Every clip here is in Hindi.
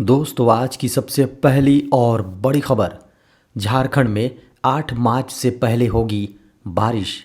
दोस्तों आज की सबसे पहली और बड़ी खबर। झारखंड में 8 मार्च से पहले होगी बारिश।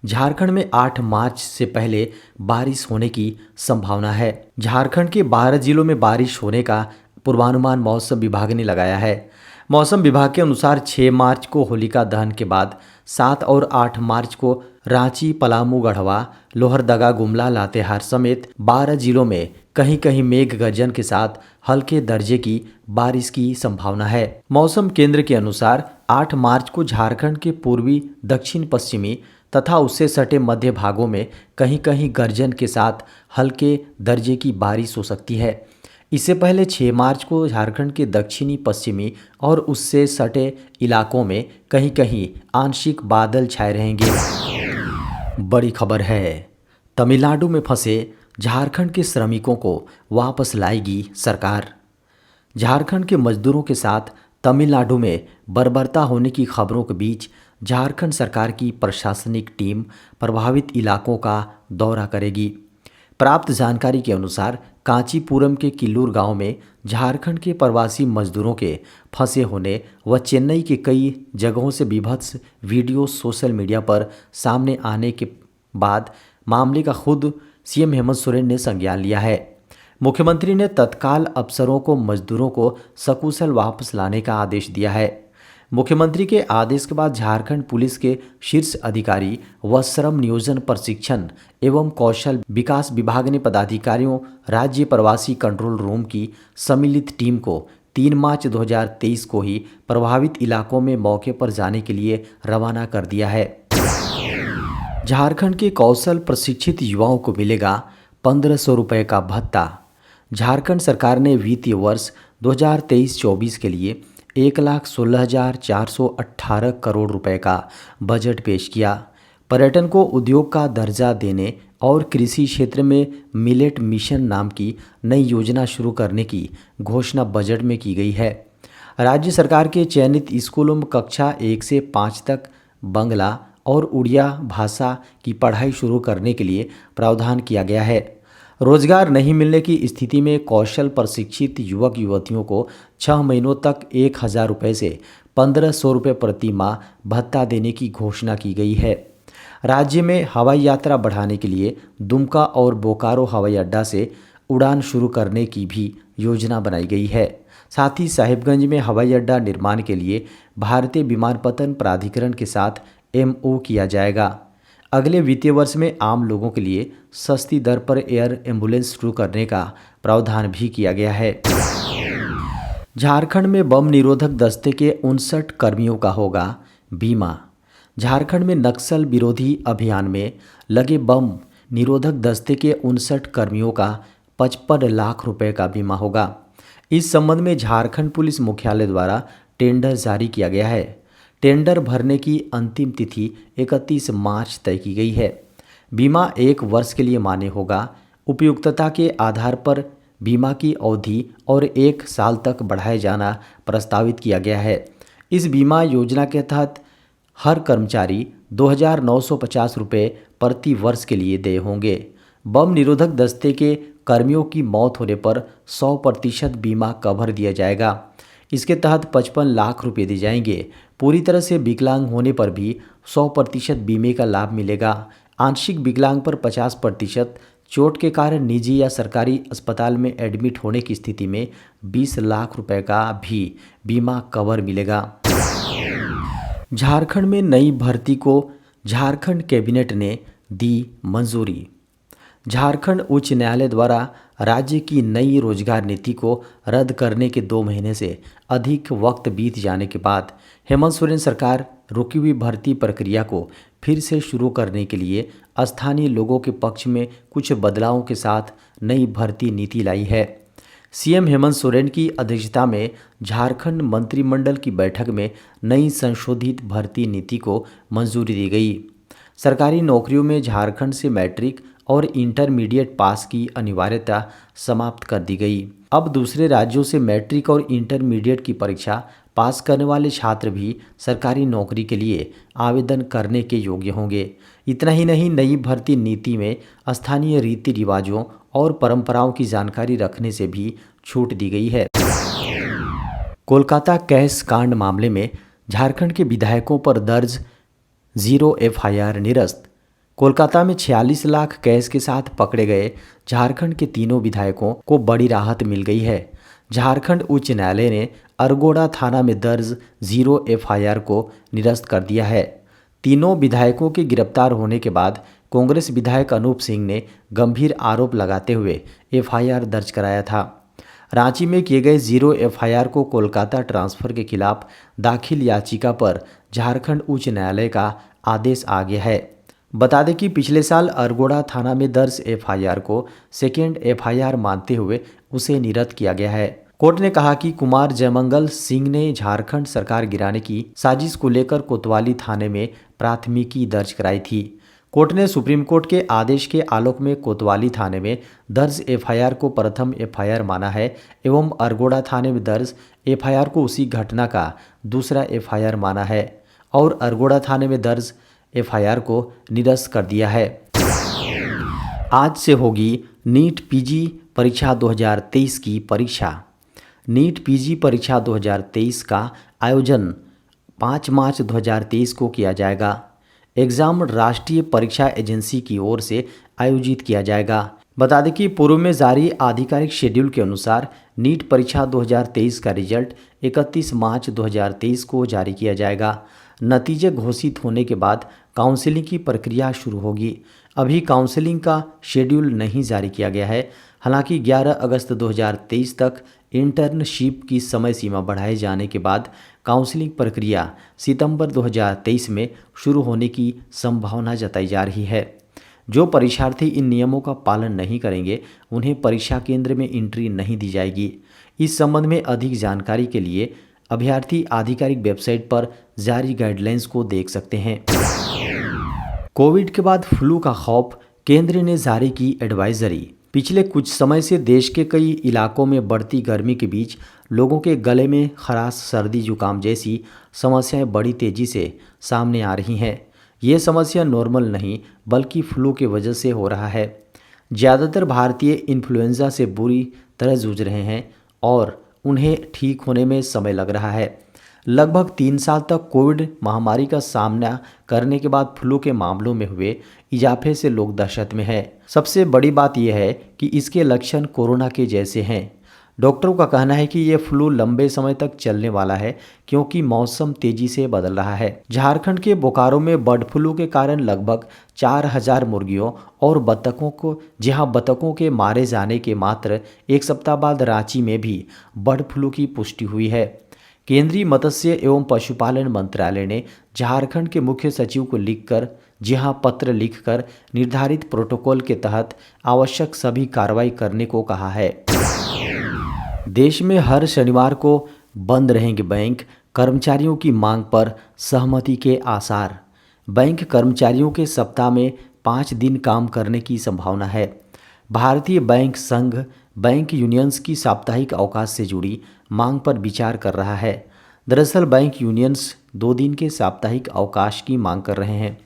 झारखंड में 8 मार्च से पहले बारिश होने की संभावना है। झारखंड के 12 जिलों में बारिश होने का पूर्वानुमान मौसम विभाग ने लगाया है। मौसम विभाग के अनुसार 6 मार्च को होलिका दहन के बाद 7 और 8 मार्च को रांची, पलामू, गढ़वा, लोहरदगा, गुमला, लातेहार समेत 12 जिलों में कहीं कहीं मेघ गर्जन के साथ हल्के दर्जे की बारिश की संभावना है। मौसम केंद्र के अनुसार 8 मार्च को झारखंड के पूर्वी, दक्षिण पश्चिमी तथा उससे सटे मध्य भागों में कहीं कहीं गर्जन के साथ हल्के दर्जे की बारिश हो सकती है। इससे पहले 6 मार्च को झारखंड के दक्षिणी, पश्चिमी और उससे सटे इलाकों में कहीं कहीं आंशिक बादल छाए रहेंगे। बड़ी खबर है, तमिलनाडु में फंसे झारखंड के श्रमिकों को वापस लाएगी सरकार। झारखंड के मजदूरों के साथ तमिलनाडु में बर्बरता होने की खबरों के बीच झारखंड सरकार की प्रशासनिक टीम प्रभावित इलाकों का दौरा करेगी। प्राप्त जानकारी के अनुसार कांचीपुरम के किल्लूर गांव में झारखंड के प्रवासी मजदूरों के फंसे होने व चेन्नई के कई जगहों से विभत्स वीडियो सोशल मीडिया पर सामने आने के बाद मामले का खुद सीएम हेमंत सोरेन ने संज्ञान लिया है। मुख्यमंत्री ने तत्काल अफसरों को मजदूरों को सकुशल वापस लाने का आदेश दिया है। मुख्यमंत्री के आदेश के बाद झारखंड पुलिस के शीर्ष अधिकारी व श्रम नियोजन, प्रशिक्षण एवं कौशल विकास विभाग ने पदाधिकारियों, राज्य प्रवासी कंट्रोल रूम की सम्मिलित टीम को 3 मार्च 2023 को ही प्रभावित इलाकों में मौके पर जाने के लिए रवाना कर दिया है। झारखंड के कौशल प्रशिक्षित युवाओं को मिलेगा 1500 रुपये का भत्ता। झारखंड सरकार ने वित्तीय वर्ष 2023-24 के लिए 1,16,418 करोड़ रुपए का बजट पेश किया। पर्यटन को उद्योग का दर्जा देने और कृषि क्षेत्र में मिलेट मिशन नाम की नई योजना शुरू करने की घोषणा बजट में की गई है। राज्य सरकार के चयनित स्कूलों में कक्षा 1 से 5 तक बांग्ला और उड़िया भाषा की पढ़ाई शुरू करने के लिए प्रावधान किया गया है। रोजगार नहीं मिलने की स्थिति में कौशल प्रशिक्षित युवक युवतियों को 6 महीनों तक 1,000 रुपये से 1,500 रुपये प्रति माह भत्ता देने की घोषणा की गई है। राज्य में हवाई यात्रा बढ़ाने के लिए दुमका और बोकारो हवाई अड्डा से उड़ान शुरू करने की भी योजना बनाई गई है। साथ ही साहिबगंज में हवाई अड्डा निर्माण के लिए भारतीय विमानपत्तन प्राधिकरण के साथ MOU किया जाएगा। अगले वित्तीय वर्ष में आम लोगों के लिए सस्ती दर पर एयर एम्बुलेंस शुरू करने का प्रावधान भी किया गया है। झारखंड में बम निरोधक दस्ते के 59 कर्मियों का होगा बीमा। झारखंड में नक्सल विरोधी अभियान में लगे बम निरोधक दस्ते के 59 कर्मियों का 55 लाख रुपए का बीमा होगा। इस संबंध में झारखंड पुलिस मुख्यालय द्वारा टेंडर जारी किया गया है। टेंडर भरने की अंतिम तिथि 31 मार्च तय की गई है। बीमा 1 वर्ष के लिए मान्य होगा। उपयुक्तता के आधार पर बीमा की अवधि और 1 साल तक बढ़ाया जाना प्रस्तावित किया गया है। इस बीमा योजना के तहत हर कर्मचारी 2,950 रुपये प्रति वर्ष के लिए देय होंगे। बम निरोधक दस्ते के कर्मियों की मौत होने पर 100% बीमा कवर दिया जाएगा। इसके तहत 55 लाख रुपये दिए जाएंगे। पूरी तरह से विकलांग होने पर भी 100% बीमे का लाभ मिलेगा। आंशिक विकलांग पर 50%, चोट के कारण निजी या सरकारी अस्पताल में एडमिट होने की स्थिति में 20 लाख रुपए का भी बीमा कवर मिलेगा। झारखंड में नई भर्ती को झारखंड कैबिनेट ने दी मंजूरी। झारखंड उच्च न्यायालय द्वारा राज्य की नई रोजगार नीति को रद्द करने के 2 महीने से अधिक वक्त बीत जाने के बाद हेमंत सोरेन सरकार रुकी हुई भर्ती प्रक्रिया को फिर से शुरू करने के लिए स्थानीय लोगों के पक्ष में कुछ बदलावों के साथ नई भर्ती नीति लाई है। सीएम हेमंत सोरेन की अध्यक्षता में झारखंड मंत्रिमंडल की बैठक में नई संशोधित भर्ती नीति को मंजूरी दी गई। सरकारी नौकरियों में झारखंड से मैट्रिक और इंटरमीडिएट पास की अनिवार्यता समाप्त कर दी गई। अब दूसरे राज्यों से मैट्रिक और इंटरमीडिएट की परीक्षा पास करने वाले छात्र भी सरकारी नौकरी के लिए आवेदन करने के योग्य होंगे। इतना ही नहीं, नई भर्ती नीति में स्थानीय रीति रिवाजों और परंपराओं की जानकारी रखने से भी छूट दी गई है। कोलकाता कैश कांड मामले में झारखंड के विधायकों पर दर्ज 0 एफआईआर निरस्त। कोलकाता में 46 लाख कैश के साथ पकड़े गए झारखंड के तीनों विधायकों को बड़ी राहत मिल गई है। झारखंड उच्च न्यायालय ने अरगोड़ा थाना में दर्ज 0 एफआईआर को निरस्त कर दिया है। तीनों विधायकों के गिरफ्तार होने के बाद कांग्रेस विधायक अनूप सिंह ने गंभीर आरोप लगाते हुए एफआईआर दर्ज कराया था। रांची में किए गए 0 एफआईआर को कोलकाता ट्रांसफर के खिलाफ दाखिल याचिका पर झारखंड उच्च न्यायालय का आदेश आ गया है। बता दें कि पिछले साल अरगोड़ा थाना में दर्ज एफआईआर को सेकेंड एफआईआर मानते हुए उसे निरस्त किया गया है। कोर्ट ने कहा कि कुमार जयमंगल सिंह ने झारखंड सरकार गिराने की साजिश को लेकर कोतवाली थाने में प्राथमिकी दर्ज कराई थी। कोर्ट ने सुप्रीम कोर्ट के आदेश के आलोक में कोतवाली थाने में दर्ज एफआईआर को प्रथम एफआईआर माना है एवं अरगोड़ा थाने में दर्ज एफआईआर को उसी घटना का दूसरा एफआईआर माना है और अरगोड़ा थाने में दर्ज एफआईआर को निरस्त कर दिया है। आज से होगी नीट पीजी परीक्षा 2023 की परीक्षा। नीट पीजी परीक्षा 2023 का आयोजन 5 मार्च 2023 को किया जाएगा। एग्ज़ाम राष्ट्रीय परीक्षा एजेंसी की ओर से आयोजित किया जाएगा। बता दें कि पूर्व में जारी आधिकारिक शेड्यूल के अनुसार नीट परीक्षा 2023 का रिजल्ट 31 मार्च 2023 को जारी किया जाएगा। नतीजे घोषित होने के बाद काउंसलिंग की प्रक्रिया शुरू होगी। अभी काउंसलिंग का शेड्यूल नहीं जारी किया गया है। हालांकि 11 अगस्त 2023 तक इंटर्नशिप की समय सीमा बढ़ाए जाने के बाद काउंसलिंग प्रक्रिया सितंबर 2023 में शुरू होने की संभावना जताई जा रही है। जो परीक्षार्थी इन नियमों का पालन नहीं करेंगे उन्हें परीक्षा केंद्र में एंट्री नहीं दी जाएगी। इस संबंध में अधिक जानकारी के लिए अभ्यर्थी आधिकारिक वेबसाइट पर जारी गाइडलाइंस को देख सकते हैं। कोविड के बाद फ्लू का खौफ, केंद्र ने जारी की एडवाइजरी। पिछले कुछ समय से देश के कई इलाकों में बढ़ती गर्मी के बीच लोगों के गले में खराश, सर्दी जुकाम जैसी समस्याएं बड़ी तेजी से सामने आ रही हैं। ये समस्या नॉर्मल नहीं बल्कि फ्लू की वजह से हो रहा है। ज़्यादातर भारतीय इन्फ्लुएंजा से बुरी तरह जूझ रहे हैं और उन्हें ठीक होने में समय लग रहा है। लगभग 3 साल तक कोविड महामारी का सामना करने के बाद फ्लू के मामलों में हुए इजाफे से लोग दहशत में हैं। सबसे बड़ी बात यह है कि इसके लक्षण कोरोना के जैसे हैं। डॉक्टरों का कहना है कि ये फ्लू लंबे समय तक चलने वाला है क्योंकि मौसम तेजी से बदल रहा है। झारखंड के बोकारो में बर्ड फ्लू के कारण लगभग 4000 मुर्गियों और बत्तखों को बत्तखों के मारे जाने के मात्र 1 सप्ताह बाद रांची में भी बर्ड फ्लू की पुष्टि हुई है। केंद्रीय मत्स्य एवं पशुपालन मंत्रालय ने झारखंड के मुख्य सचिव को पत्र लिखकर निर्धारित प्रोटोकॉल के तहत आवश्यक सभी कार्रवाई करने को कहा है। देश में हर शनिवार को बंद रहेंगे बैंक, कर्मचारियों की मांग पर सहमति के आसार। बैंक कर्मचारियों के सप्ताह में 5 दिन काम करने की संभावना है। भारतीय बैंक संघ बैंक यूनियंस की साप्ताहिक अवकाश से जुड़ी मांग पर विचार कर रहा है। दरअसल बैंक यूनियंस 2 दिन के साप्ताहिक अवकाश की मांग कर रहे हैं।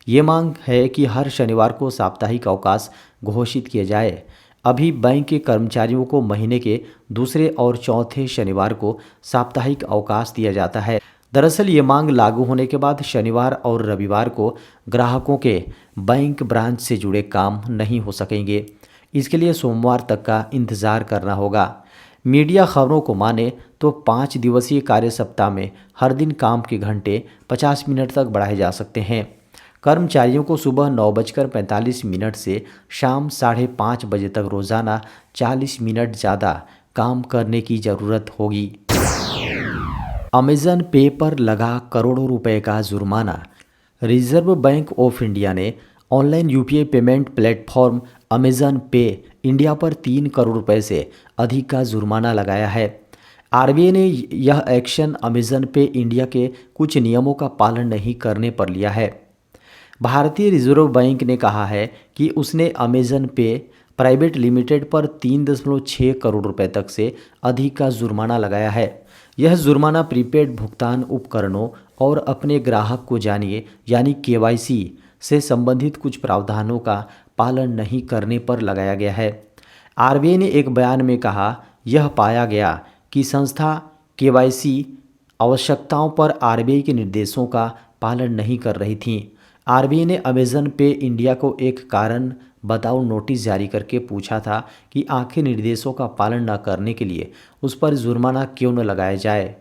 ये मांग है कि हर शनिवार को साप्ताहिक अवकाश घोषित किया जाए। अभी बैंक के कर्मचारियों को महीने के दूसरे और चौथे शनिवार को साप्ताहिक अवकाश दिया जाता है। दरअसल ये मांग लागू होने के बाद शनिवार और रविवार को ग्राहकों के बैंक ब्रांच से जुड़े काम नहीं हो सकेंगे। इसके लिए सोमवार तक का इंतज़ार करना होगा। मीडिया खबरों को माने तो 5 दिवसीय कार्य सप्ताह में हर दिन काम के घंटे 50 मिनट तक बढ़ाए जा सकते हैं। कर्मचारियों को सुबह 9:45 से शाम 5:30 बजे तक रोज़ाना 40 मिनट ज़्यादा काम करने की ज़रूरत होगी। अमेज़न पे पर लगा करोड़ों रुपए का जुर्माना। रिजर्व बैंक ऑफ इंडिया ने online UPI payment platform Amazon पे इंडिया पर 3 करोड़ रुपए से अधिक का जुर्माना लगाया है। आरबीआई ने यह एक्शन अमेज़न पे इंडिया के कुछ नियमों का पालन नहीं करने पर लिया है। भारतीय रिजर्व बैंक ने कहा है कि उसने अमेज़न पे प्राइवेट लिमिटेड पर 3.6 करोड़ रुपए तक से अधिक का जुर्माना लगाया है। यह जुर्माना प्रीपेड भुगतान उपकरणों और अपने ग्राहक को जानिए यानी केवाईसी से संबंधित कुछ प्रावधानों का पालन नहीं करने पर लगाया गया है। आरबीआई ने एक बयान में कहा, यह पाया गया कि संस्था केवाईसी आवश्यकताओं पर आरबीआई के निर्देशों का पालन नहीं कर रही थी। आरबीआई ने अमेज़न पे इंडिया को एक कारण बताओ नोटिस जारी करके पूछा था कि आखिर निर्देशों का पालन न करने के लिए उस पर जुर्माना क्यों न लगाया जाए।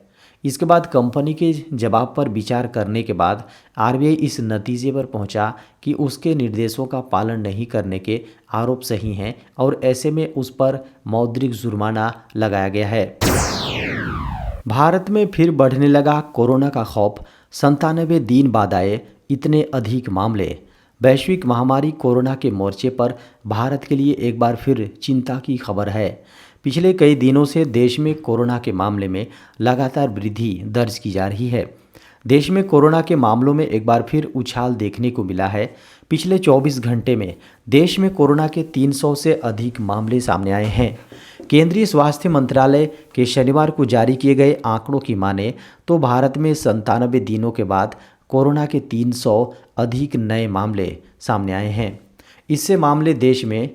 इसके बाद कंपनी के जवाब पर विचार करने के बाद आरबीआई इस नतीजे पर पहुंचा कि उसके निर्देशों का पालन नहीं करने के आरोप सही हैं और ऐसे में उस पर मौद्रिक जुर्माना लगाया गया है। भारत में फिर बढ़ने लगा कोरोना का खौफ, 97 दिन बाद आए इतने अधिक मामले। वैश्विक महामारी कोरोना के मोर्चे पर भारत के लिए एक बार फिर चिंता की खबर है। पिछले कई दिनों से देश में कोरोना के मामले में लगातार वृद्धि दर्ज की जा रही है। देश में कोरोना के मामलों में एक बार फिर उछाल देखने को मिला है। पिछले 24 घंटे में देश में कोरोना के 300 से अधिक मामले सामने आए हैं। केंद्रीय स्वास्थ्य मंत्रालय के शनिवार को जारी किए गए आंकड़ों की माने तो भारत में 97 दिनों के बाद कोरोना के 300 अधिक नए मामले सामने आए हैं। इससे मामले देश में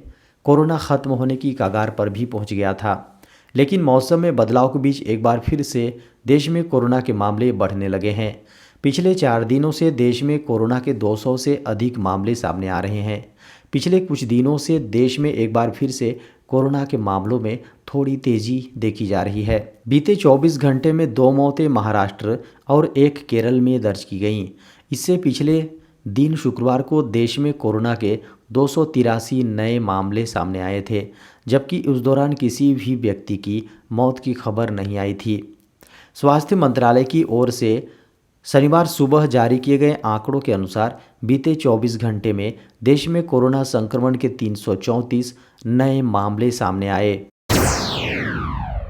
कोरोना खत्म होने की कगार पर भी पहुंच गया था। लेकिन मौसम में बदलाव के बीच एक बार फिर से देश में कोरोना के मामले बढ़ने लगे हैं। पिछले 4 दिनों से देश में कोरोना के 200 से अधिक मामले सामने आ रहे हैं। पिछले कुछ दिनों से देश में एक बार फिर से कोरोना के मामलों में थोड़ी तेजी देखी जा रही है। बीते 24 घंटे में 2 मौतें महाराष्ट्र और 1 केरल में दर्ज की गईं। इससे पिछले दिन शुक्रवार को देश में कोरोना के 283 नए मामले सामने आए थे, जबकि उस दौरान किसी भी व्यक्ति की मौत की खबर नहीं आई थी। स्वास्थ्य मंत्रालय की ओर से शनिवार सुबह जारी किए गए आंकड़ों के अनुसार बीते 24 घंटे में देश में कोरोना संक्रमण के 334 नए मामले सामने आए।